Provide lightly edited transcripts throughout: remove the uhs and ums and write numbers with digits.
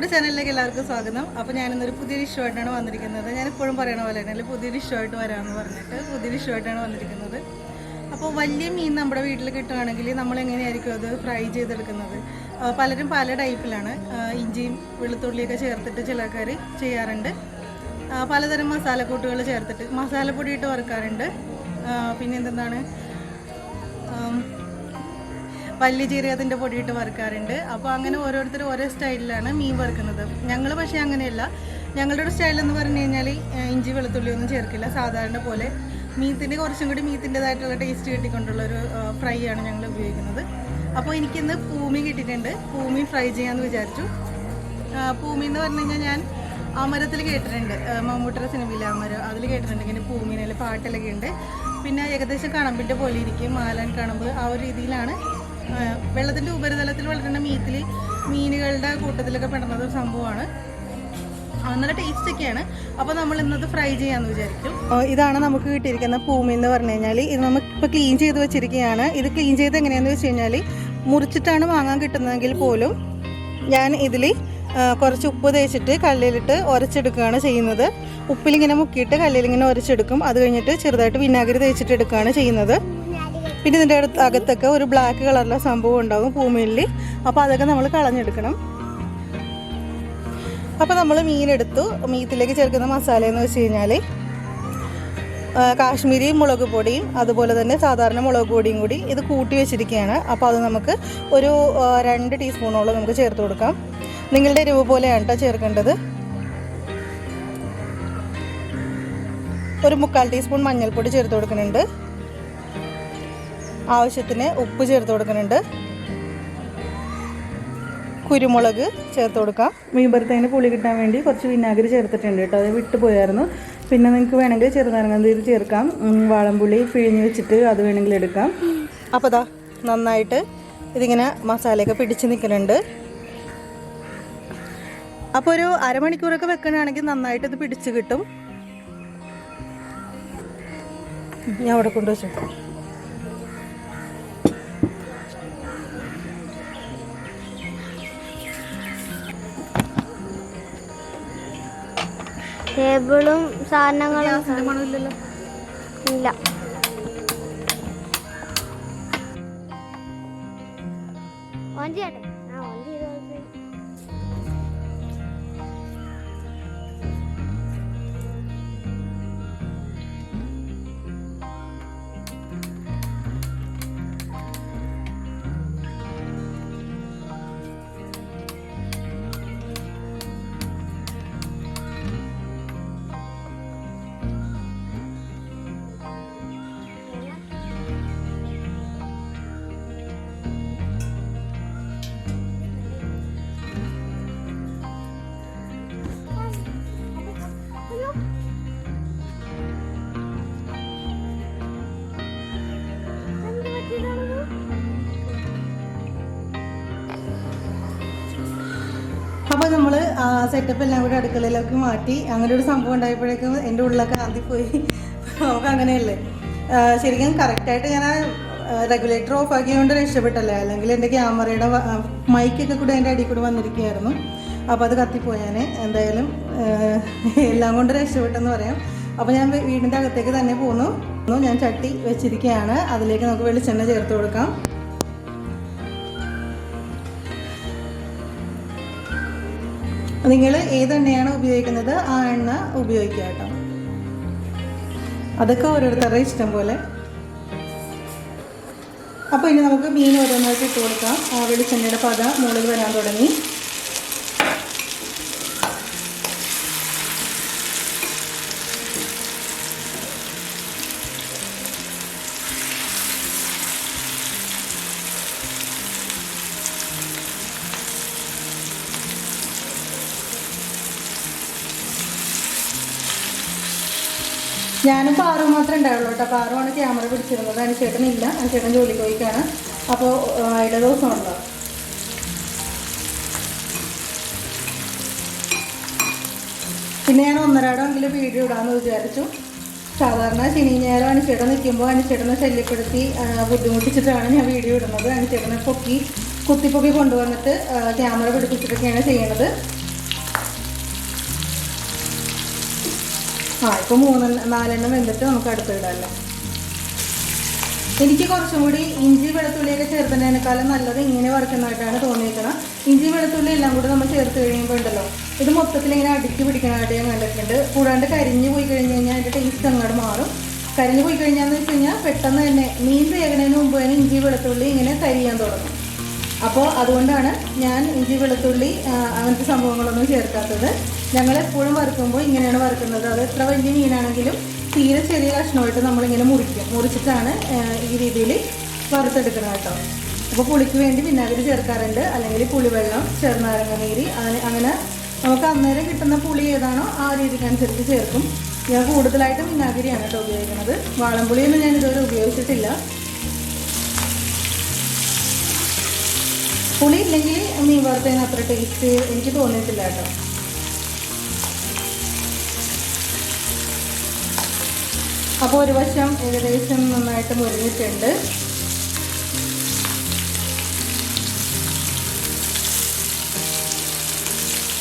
നമ്മുടെ ചാനലിലേക്ക് എല്ലാവർക്കും സ്വാഗതം. അപ്പോൾ ഞാനിന്നൊരു പുതിയൊരു ഇഷ്യൂ ആയിട്ടാണ് വന്നിരിക്കുന്നത്. ഞാനിപ്പോഴും പറയണ പോലെ തന്നെ പുതിയൊരു ഇഷ്യൂ ആയിട്ട് വരാമെന്ന് പറഞ്ഞിട്ട് പുതിയൊരു ഇഷ്യൂ ആയിട്ടാണ് വന്നിരിക്കുന്നത്. അപ്പോൾ വലിയ മീൻ നമ്മുടെ വീട്ടിൽ കിട്ടുകയാണെങ്കിൽ നമ്മൾ എങ്ങനെയായിരിക്കും അത് ഫ്രൈ ചെയ്തെടുക്കുന്നത്? പലരും പല ടൈപ്പിലാണ്. ഇഞ്ചിയും വെളുത്തുള്ളിയൊക്കെ ചേർത്തിട്ട് ചിലക്കാർ ചെയ്യാറുണ്ട്. പലതരം മസാലക്കൂട്ടുകൾ ചേർത്തിട്ട് മസാലപ്പൊടി ഇട്ട് വറുക്കാറുണ്ട്. പിന്നെ എന്താണ് വലിയ ജീരകത്തിൻ്റെ പൊടിയിട്ട് വറുക്കാറുണ്ട്. അപ്പോൾ അങ്ങനെ ഓരോരുത്തർ ഓരോ സ്റ്റൈലിലാണ് മീൻ വറുക്കുന്നത്. ഞങ്ങൾ പക്ഷേ അങ്ങനെയല്ല. ഞങ്ങളുടെ ഒരു സ്റ്റൈൽ എന്ന് പറഞ്ഞു കഴിഞ്ഞാൽ ഇഞ്ചി വെളുത്തുള്ളി ഒന്നും ചേർക്കില്ല. സാധാരണ പോലെ മീത്തിൻ്റെ കുറച്ചും കൂടി മീത്തിൻ്റെതായിട്ടുള്ള ടേസ്റ്റ് കിട്ടിക്കൊണ്ടുള്ളൊരു ഫ്രൈ ആണ് ഞങ്ങൾ ഉപയോഗിക്കുന്നത്. അപ്പോൾ എനിക്കിന്ന് പൂമീൻ കിട്ടിയിട്ടുണ്ട്. പൂമീൻ ഫ്രൈ ചെയ്യാമെന്ന് വിചാരിച്ചു. പൂമീൻ എന്ന് പറഞ്ഞു കഴിഞ്ഞാൽ ഞാൻ അമരത്തിൽ കേട്ടിട്ടുണ്ട്. മമ്മൂട്ടിയുടെ സിനിമയിലെ അമരം അതിൽ കേട്ടിട്ടുണ്ട്. ഇങ്ങനെ പൂമീനിൽ പാട്ടിലൊക്കെ ഉണ്ട്. പിന്നെ ഏകദേശം കണമ്പിൻ്റെ പോലെ ഇരിക്കും, മാലാൻ കണമ്പ് ആ ഒരു രീതിയിലാണ്. വെള്ളത്തിൻ്റെ ഉപരിതലത്തിൽ വളരുന്ന മീനുകളുടെ കൂട്ടത്തിലൊക്കെ പെടുന്നത് ഒരു സംഭവമാണ്. നല്ല ടേസ്റ്റൊക്കെയാണ്. അപ്പോൾ നമ്മൾ ഇന്നത് ഫ്രൈ ചെയ്യാമെന്ന് വിചാരിക്കും. ഇതാണ് നമുക്ക് കിട്ടിയിരിക്കുന്ന പൂമീൻ എന്ന് പറഞ്ഞു കഴിഞ്ഞാൽ. ഇത് നമുക്കിപ്പോൾ ക്ലീൻ ചെയ്ത് വെച്ചിരിക്കുകയാണ്. ഇത് ക്ലീൻ ചെയ്ത് എങ്ങനെയാണെന്ന് വെച്ച് കഴിഞ്ഞാൽ മുറിച്ചിട്ടാണ് വാങ്ങാൻ കിട്ടുന്നതെങ്കിൽ പോലും ഞാൻ ഇതിൽ കുറച്ച് ഉപ്പ് തേച്ചിട്ട് കല്ലിലിട്ട് ഉരച്ചെടുക്കുകയാണ് ചെയ്യുന്നത്. ഉപ്പിലിങ്ങനെ മുക്കിയിട്ട് കല്ലിലിങ്ങനെ ഉരച്ചെടുക്കും. അത് കഴിഞ്ഞിട്ട് ചെറുതായിട്ട് വിനാഗിരി തേച്ചിട്ട് എടുക്കുകയാണ് ചെയ്യുന്നത്. പിന്നെ ഇതിൻ്റെ അകത്തൊക്കെ ഒരു ബ്ലാക്ക് കളറിലെ സംഭവം ഉണ്ടാകും പൂമീനിൽ. അപ്പോൾ അതൊക്കെ നമ്മൾ കളഞ്ഞെടുക്കണം. അപ്പോൾ നമ്മൾ മീനെടുത്തു. മീത്തിലേക്ക് ചേർക്കുന്ന മസാല എന്ന് വെച്ച് കഴിഞ്ഞാൽ കാശ്മീരി മുളക് പൊടിയും അതുപോലെ തന്നെ സാധാരണ മുളക് പൊടിയും കൂടി ഇത് കൂട്ടി വെച്ചിരിക്കുകയാണ്. അപ്പോൾ അത് നമുക്ക് ഒരു 2 ടീസ്പൂണോളം നമുക്ക് ചേർത്ത് കൊടുക്കാം. നിങ്ങളുടെ എരിവ് പോലെയാണ് കേട്ടോ ചേർക്കേണ്ടത്. ഒരു 3/4 ടീസ്പൂൺ മഞ്ഞൾപ്പൊടി ചേർത്ത് കൊടുക്കുന്നുണ്ട്. ആവശ്യത്തിന് ഉപ്പ് ചേർത്ത് കൊടുക്കുന്നുണ്ട്. കുരുമുളക് ചേർത്ത് കൊടുക്കാം. മീൻ വറുത്തതിന് പുളി കിട്ടാൻ വേണ്ടി കുറച്ച് വിനാഗിരി ചേർത്തിട്ടുണ്ട് കേട്ടോ. അത് വിട്ടുപോയായിരുന്നു. പിന്നെ നിങ്ങൾക്ക് വേണമെങ്കിൽ ചെറുനാരങ്ങാനീര് ചേർക്കാം. വാളംപുളി പിഴിഞ്ഞ് വെച്ചിട്ട് അത് വേണമെങ്കിൽ എടുക്കാം. അപ്പോൾ ദാ നന്നായിട്ട് ഇതിങ്ങനെ മസാലയൊക്കെ പിടിച്ച് നിൽക്കുന്നുണ്ട്. അപ്പോൾ ഒരു അരമണിക്കൂറൊക്കെ വെക്കണമെങ്കിൽ നന്നായിട്ട് ഇത് പിടിച്ച് കിട്ടും. ഞാൻ അവിടെ കൊണ്ടുവച്ചു. ടേബിളും സാധനങ്ങളും ഇല്ല. ഓൺ ചെയ്യട്ടെ? ഓൺ ചെയ്തോ. അപ്പോൾ നമ്മൾ സെറ്റപ്പ് എല്ലാം കൂടി അടുക്കളയിലേക്ക് മാറ്റി. അങ്ങനെ ഒരു സംഭവം ഉണ്ടായപ്പോഴേക്കും എൻ്റെ ഉള്ളിലൊക്കെ ആദ്യപ്പോയി. നമുക്ക് അങ്ങനെയല്ലേ ശരിക്കും കറക്റ്റായിട്ട് ഞാൻ റെഗുലേറ്റർ ഓഫ് ആക്കിയതുകൊണ്ട് രക്ഷപ്പെട്ടല്ലേ. അല്ലെങ്കിൽ എൻ്റെ ക്യാമറയുടെ മൈക്കൊക്കെ കൂടെ എൻ്റെ അടിയിൽ കൂടെ വന്നിരിക്കുകയായിരുന്നു. അപ്പോൾ അത് കത്തിപ്പോയാൽ എന്തായാലും എല്ലാം കൊണ്ട് രക്ഷപ്പെട്ടെന്ന് പറയാം. അപ്പോൾ ഞാൻ വീടിൻ്റെ അകത്തേക്ക് തന്നെ പോന്നു. ഞാൻ ചട്ടി വെച്ചിരിക്കുകയാണ്. അതിലേക്ക് നമുക്ക് വെളിച്ചെണ്ണ ചേർത്ത് കൊടുക്കാം. നിങ്ങൾ ഏതെണ്ണയാണ് ഉപയോഗിക്കുന്നത് ആ എണ്ണ ഉപയോഗിക്കുക കേട്ടോ. അതൊക്കെ ഓരോരുത്തരുടെ ഇഷ്ടം പോലെ. അപ്പോൾ ഇനി നമുക്ക് മീൻ ഓരോന്നായിട്ട് ഇട്ട് കൊടുക്കാം. വെളിച്ചെണ്ണയുടെ പത മുകളിൽ വരാൻ തുടങ്ങി. ഞാനും പാറും മാത്രമേ ഉണ്ടാവുള്ളൂ കേട്ടോ. പാറുമാണ് ക്യാമറ പിടിച്ചിരുന്നത്. അനുചേട്ടനില്ല. അനുചേട്ടൻ ജോലിക്ക് പോയിക്കാണ്. അപ്പോൾ അതിൻ്റെ ദിവസം ഉണ്ടാവും. പിന്നെ ഞാൻ 1.5 വീഡിയോ ഇടാമെന്ന് വിചാരിച്ചു. സാധാരണ ശനി ഞായറും അനുചേട്ടൻ നിൽക്കുമ്പോൾ അനുചേട്ടനെ ശല്യപ്പെടുത്തി ബുദ്ധിമുട്ടിച്ചിട്ടാണ് ഞാൻ വീഡിയോ ഇടുന്നത്. അനുചേട്ടനെ കുത്തിപ്പൊക്കി കൊണ്ടുവന്നിട്ട് ക്യാമറ പിടിപ്പിച്ചിട്ടൊക്കെയാണ് ചെയ്യണത്. ഇപ്പോൾ 4 വെന്തിട്ട് നമുക്ക് അടുത്തിടാമല്ലോ. എനിക്ക് കുറച്ചും കൂടി ഇഞ്ചി വെളുത്തുള്ളിയൊക്കെ ചേർക്കുന്നതിനേക്കാളും നല്ലത് ഇങ്ങനെ വറുക്കുന്നതായിട്ടാണ് തോന്നിയിരിക്കണം. ഇഞ്ചി വെളുത്തുള്ളി എല്ലാം കൂടി നമ്മൾ ചേർത്ത് കഴിയുമ്പോൾ ഉണ്ടല്ലോ ഇത് മൊത്തത്തിൽ ഇങ്ങനെ അടുക്കി പിടിക്കണമായിട്ട് ഞാൻ കണ്ടിട്ടുണ്ട്. കൂടാണ്ട് കരിഞ്ഞു പോയി കഴിഞ്ഞ് കഴിഞ്ഞാൽ അതിൻ്റെ ടേസ്റ്റ് അങ്ങോട്ട് മാറും. കരിഞ്ഞു പോയി കഴിഞ്ഞാന്ന് വെച്ച് കഴിഞ്ഞാൽ പെട്ടെന്ന് തന്നെ മീൻ വേകുന്നതിന് മുമ്പ് തന്നെ ഇഞ്ചി വെളുത്തുള്ളി ഇങ്ങനെ കരിയാൻ തുടങ്ങും. അപ്പോൾ അതുകൊണ്ടാണ് ഞാൻ ഇഞ്ചി വെളുത്തുള്ളി അങ്ങനത്തെ സംഭവങ്ങളൊന്നും ചേർക്കാത്തത്. ഞങ്ങളെപ്പോഴും വറുക്കുമ്പോൾ ഇങ്ങനെയാണ് വറുക്കുന്നത്. അത് എത്ര വലിയ മീനാണെങ്കിലും തീരെ ചെറിയ കഷ്ണമായിട്ട് നമ്മളിങ്ങനെ മുറിച്ചിട്ടാണ് ഈ രീതിയിൽ വറുത്തെടുക്കുന്നത് കേട്ടോ. അപ്പോൾ പുളിക്ക് വേണ്ടി വിനാഗിരി ചേർക്കാറുണ്ട്, അല്ലെങ്കിൽ പുളിവെള്ളം, ചെറുനാരങ്ങ നീര്, അങ്ങനെ നമുക്ക് അന്നേരം കിട്ടുന്ന പുളി ഏതാണോ ആ രീതിക്കനുസരിച്ച് ചേർക്കും. ഞാൻ കൂടുതലായിട്ടും വിനാഗിരിയാണ് കേട്ടോ ഉപയോഗിക്കുന്നത്. വാളംപുളിയൊന്നും ഞാൻ ഇതുവരെ ഉപയോഗിച്ചിട്ടില്ല. പുളി ഇല്ലെങ്കിൽ മീൻ വറുത്തതിന് അത്ര ടേസ്റ്റ് എനിക്ക് തോന്നിയിട്ടില്ല കേട്ടോ. അപ്പോൾ ഒരു വശം ഏകദേശം നന്നായിട്ട് മുരിഞ്ഞിട്ടുണ്ട്.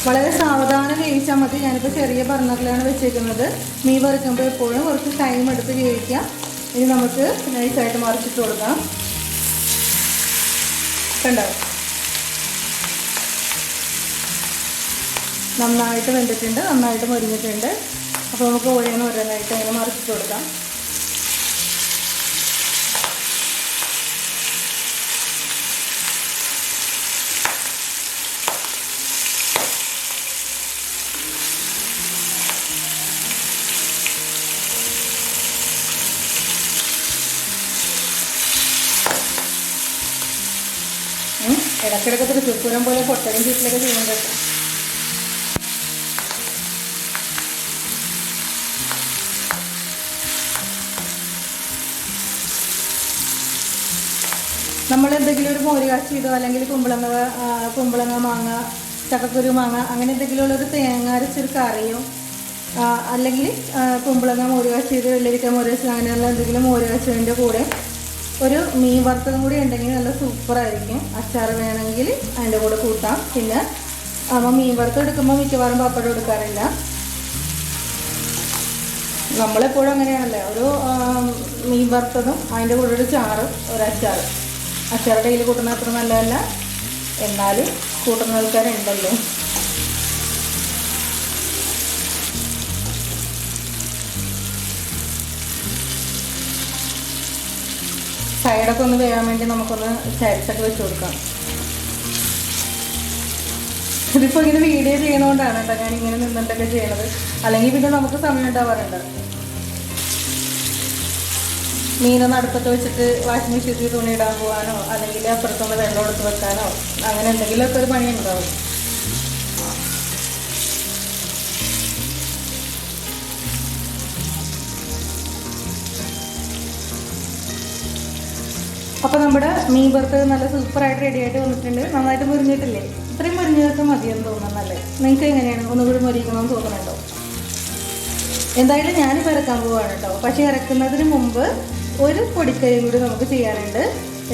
വളരെ സാവധാനം വേവിച്ചാൽ മതി. ഞാനിപ്പോൾ ചെറിയ ബർണറിലാണ് വെച്ചേക്കുന്നത്. മീൻ വറുക്കുമ്പോൾ എപ്പോഴും കുറച്ച് ടൈം എടുത്ത് വേവിക്കാം. ഇനി നമുക്ക് നൈസായിട്ട് മറിച്ചിട്ട് കൊടുക്കാം. കണ്ടോ, നന്നായിട്ട് വെന്തിട്ടുണ്ട്, നന്നായിട്ട് മുരിഞ്ഞിട്ടുണ്ട്. അപ്പോൾ നമുക്ക് ഓരോന്നായിട്ട് അങ്ങനെ മറിച്ചിട്ട് കൊടുക്കാം. ഇടയ്ക്കിടയ്ക്ക് തൃശ്ശൂർപൂരം പോലെ പൊട്ടലും ചീറ്റിലൊക്കെ ചെയ്യുന്നത്. നമ്മൾ എന്തെങ്കിലും ഒരു മോര് കാച്ചിയതോ അല്ലെങ്കിൽ കുമ്പളങ്ങ മാങ്ങ, ചക്കക്കുരു മാങ്ങ, അങ്ങനെ എന്തെങ്കിലും ഉള്ളൊരു തേങ്ങ അരച്ചൊരു കറിയോ, അല്ലെങ്കിൽ കുമ്പളങ്ങ മോര് കാച്ചിയത്, വെള്ളരിക്ക മോര് കാച്ചത്, അങ്ങനെയുള്ള എന്തെങ്കിലും മോര് കാച്ചതിൻ്റെ കൂടെ ഒരു മീൻ വറുത്തതും കൂടി ഉണ്ടെങ്കിൽ നല്ല സൂപ്പറായിരിക്കും. അച്ചാർ വേണമെങ്കിൽ അതിൻ്റെ കൂടെ കൂട്ടാം. പിന്നെ മീൻ വറുത്ത് എടുക്കുമ്പോൾ മിക്കവാറും പപ്പടം എടുക്കാറില്ല. നമ്മളെപ്പോഴും അങ്ങനെയാണല്ലേ, ഒരു മീൻ വറുത്തതും അതിൻ്റെ കൂടെ ഒരു ചാറും ഒരു അച്ചാറും. അച്ചാർ കയ്യിൽ കൂട്ടുന്ന അത്ര നല്ലതല്ല, എന്നാലും കൂട്ടുന്ന ആൾക്കാരുണ്ടല്ലോ. സൈഡൊക്കെ ഒന്ന് വേകാൻ വേണ്ടി നമുക്കൊന്ന് ചരിച്ചൊക്കെ വെച്ച് കൊടുക്കാം. ഇതിപ്പോൾ ഇങ്ങനെ വീഡിയോ ചെയ്യണോണ്ടാണ് കേട്ടോ ഞാൻ ഇങ്ങനെ നിന്നിട്ടൊക്കെ ചെയ്യണത്. അല്ലെങ്കിൽ പിന്നെ നമുക്ക് സമയം ഉണ്ടാവാറുണ്ട്. മീനൊന്ന് അടുപ്പത്ത് വെച്ചിട്ട് വാഷിംഗ് മെഷീനിൽ തുണി ഇടാൻ പോകാനോ, അല്ലെങ്കിൽ അപ്പുറത്തൊന്ന് വെള്ളം എടുത്ത് വെക്കാനോ, അങ്ങനെ എന്തെങ്കിലുമൊക്കെ ഒരു പണി ഉണ്ടാവും. അപ്പോൾ നമ്മുടെ മീൻ വറുത്തത് നല്ല സൂപ്പറായിട്ട് റെഡിയായിട്ട് വന്നിട്ടുണ്ട്. നന്നായിട്ട് മുരിഞ്ഞിട്ടില്ലേ? ഇത്രയും മുരിഞ്ഞതൊക്കെ മതിയെന്ന് തോന്നുന്നല്ലേ? നിങ്ങൾക്ക് എങ്ങനെയാണ്? ഒന്നുകൂടി മുരിക്കണമെന്ന് തോന്നുന്നുണ്ടോ? എന്തായാലും ഞാനിപ്പോൾ ഇറക്കാൻ പോവുകയാണ് കേട്ടോ. പക്ഷേ ഇറക്കുന്നതിന് മുമ്പ് ഒരു പൊടിക്കൈയും കൂടി നമുക്ക് ചെയ്യാനുണ്ട്.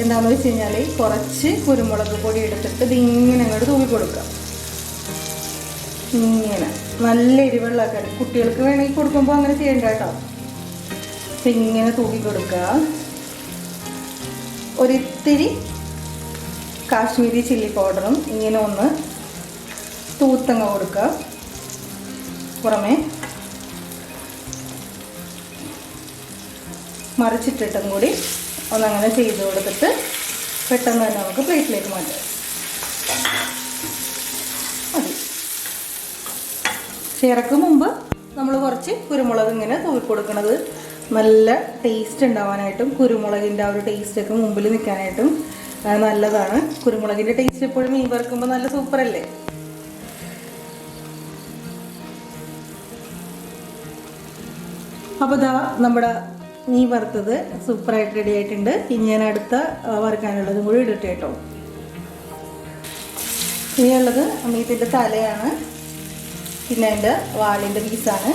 എന്താണെന്ന് വെച്ച് കഴിഞ്ഞാൽ കുറച്ച് കുരുമുളക് പൊടി എടുത്തിട്ട് ഇതിങ്ങനെ അങ്ങോട്ട് തൂക്കി കൊടുക്കുക. ഇങ്ങനെ നല്ല എരിവെള്ളമൊക്കെ കുട്ടികൾക്ക് വേണമെങ്കിൽ കൊടുക്കുമ്പോൾ അങ്ങനെ ചെയ്യണ്ട കേട്ടോ. ഇങ്ങനെ തൂക്കി കൊടുക്കുക. ഒരിത്തിരി കാശ്മീരി ചില്ലി പൗഡറും ഇങ്ങനെ ഒന്ന് തൂത്തങ്ങ കൊടുക്കുക. പുറമേ മറിച്ചിട്ടിട്ടും കൂടി ഒന്നങ്ങനെ ചെയ്ത് കൊടുത്തിട്ട് പെട്ടെന്ന് തന്നെ നമുക്ക് പ്ലേറ്റിലേക്ക് മാറ്റാം. മതി. ചേർക്കും മുമ്പ് നമ്മൾ കുറച്ച് കുരുമുളക് ഇങ്ങനെ തൂക്കി കൊടുക്കുന്നത് നല്ല ടേസ്റ്റ് ഉണ്ടാവാനായിട്ടും കുരുമുളകിൻ്റെ ആ ഒരു ടേസ്റ്റൊക്കെ മുമ്പിൽ നിൽക്കാനായിട്ടും നല്ലതാണ്. കുരുമുളകിൻ്റെ ടേസ്റ്റ് എപ്പോഴും മീൻ വറുക്കുമ്പോൾ നല്ല സൂപ്പറല്ലേ? അപ്പോൾ ഇതാ നമ്മുടെ മീൻ വറുത്തത് സൂപ്പറായിട്ട് റെഡി ആയിട്ടുണ്ട്. ഇനി ഞാൻ അടുത്ത വറുക്കാനുള്ളതും കൂടി ഇടട്ടെ കേട്ടോ. ഇനിയുള്ളത് മീറ്റിൻ്റെ തലയാണ്, പിന്നെ അതിൻ്റെ വാലിൻ്റെ പീസാണ്.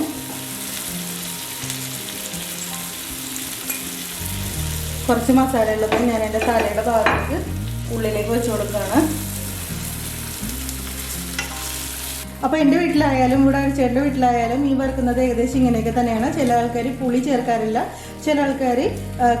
കുറച്ച് മസാല ഉള്ളതും ഞാൻ എൻ്റെ തലയുടെ ഭാഗത്തേക്ക് ഉള്ളിലേക്ക് വെച്ച് കൊടുക്കുകയാണ്. അപ്പോൾ എൻ്റെ വീട്ടിലായാലും ഇവിടെ ചേട്ടൻ്റെ വീട്ടിലായാലും മീൻ വറുക്കുന്നത് ഏകദേശം ഇങ്ങനെയൊക്കെ തന്നെയാണ്. ചില ആൾക്കാർ പുളി ചേർക്കാറില്ല, ചില ആൾക്കാർ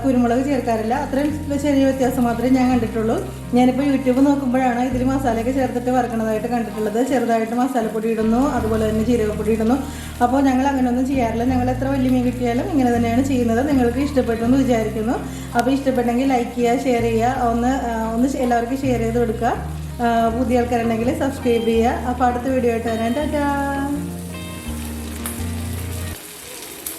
കുരുമുളക് ചേർക്കാറില്ല. അത്രയും ചെറിയ വ്യത്യാസം മാത്രമേ ഞാൻ കണ്ടിട്ടുള്ളൂ. ഞാനിപ്പോൾ യൂട്യൂബ് നോക്കുമ്പോഴാണ് ഇതിൽ മസാലയൊക്കെ ചേർത്തിട്ട് വറുക്കണതായിട്ട് കണ്ടിട്ടുള്ളത്. ചെറുതായിട്ട് മസാലപ്പൊടി ഇടുന്നു, അതുപോലെ തന്നെ ജീരകപ്പൊടി ഇടുന്നു. അപ്പോൾ ഞങ്ങൾ അങ്ങനെയൊന്നും ചെയ്യാറില്ല. ഞങ്ങൾ എത്ര വലിയ മീൻ കിട്ടിയാലും ഇങ്ങനെ തന്നെയാണ് ചെയ്യുന്നത്. നിങ്ങൾക്ക് ഇഷ്ടപ്പെട്ടു എന്ന് വിചാരിക്കുന്നു. അപ്പോൾ ഇഷ്ടപ്പെട്ടെങ്കിൽ ലൈക്ക് ചെയ്യുക, ഷെയർ ചെയ്യുക, ഒന്ന് എല്ലാവർക്കും ഷെയർ ചെയ്ത് കൊടുക്കുക. പുതിയ ആൾക്കാരുണ്ടെങ്കിൽ സബ്സ്ക്രൈബ് ചെയ്യുക. അപ്പോൾ അടുത്ത വീഡിയോ ആയിട്ട് വരാൻ ടാറ്റാ.